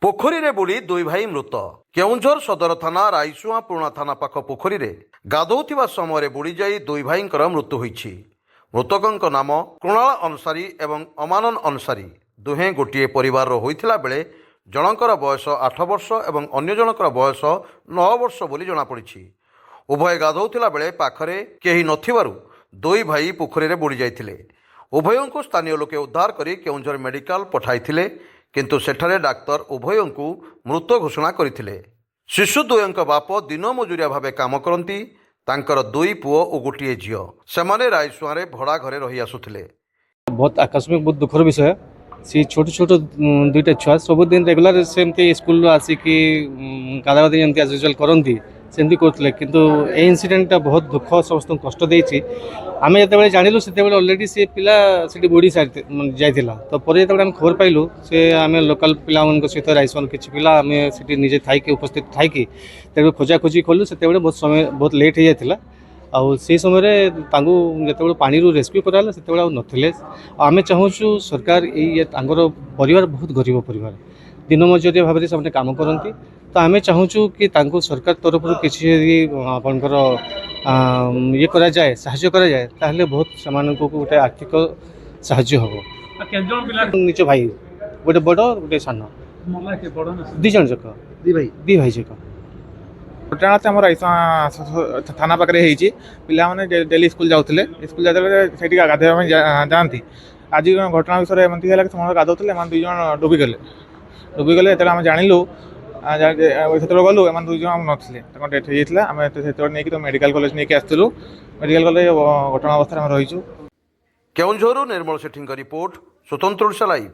पोखरी बुड़ी दुई भाई मृत। केउंझर सदर थाना राइसुआ पुराणा थाना पाख पोखरी गाधौथिबा समय बुड़ी जाई दुई भाईंकर मृत्यु होईछि। मृतकंक नाम कृणाल अंसारी एवं अमानन अंसारी। दुहें गोटे परिवार होइथिला बेले जनकर बयस 8 वर्ष एवं अन्य जनकर बयस 9 वर्ष बोली जना पड़िछि। उभय गाधौथिला बेले पाखरे केही नथिबारु दुई भाई पोखरी बुड़ी जाइथिले। उभयंकु स्थानीय लोके उद्धार करी केउंझर मेडिकल पठाइथिले, किंतु सेठारे डाक्तर उभयंकु मृत घोषणा करथिले। शिशु द्वयंक बाप दिन मजुरिया भावे काम करती। तांकर दुई पुओ और गोटे झील सेमाने रायसुआरे भड़ा घरे रही आसुथिले। बहुत आकस्मिक बहुत दुखर विषय। सी छोट छोट दुईटा छुआ सबुदिन रेगुलर सेमती स्कूल आसिकी गाधागाधि जमी एज यूजुआल करती सेमती करते, किंतु ए इनसीडेंटा बहुत दुख समस्त कष्ट देती। आम जो जानलु से अलरेडी सी पिला से बुड़ी जाइला, तो पर जो आम खबर पाइलु से आम लोकल पिला सहित राइसन किसी पिला आम से निजे थी उपस्थित थी खोजा खोजी कलु। से बहुत समय बहुत लेट हो जाता आउ से समय जो पानी रेस्क्यू कराला से नथिले। आम चाहूँ सरकार ये परिवार बहुत गरीब परिवार, दिन मजुरिया भाव से काम करती। तो आम चाहूँ कि सरकार तरफ किसी आपंकर ये करा जाए साहाय्य करा जाए ताहले बहुत सामान को गोटे आर्थिक साहाय्य हम। निज भाई गोटे बड़ गोटे सान दी जन जाक दी भाई जाक घटना तो आम राइस थाना पाखे पे डेली स्कूल जाते से गाधोवा जाती। आज घटना विषय एमती है कि गाधोते दुई जन डुबीगले जो आम जानलु से गलु एम दुई जन नथिले डेथ हो जाता। आम से नहीं तो मेडिकल कॉलेज नहीं आसलु। मेडिकल कॉलेज घटना अवस्था रहीचु। केउंझरु निर्मल सेठी रिपोर्ट, स्वतंत्र ओडिशा लाइव।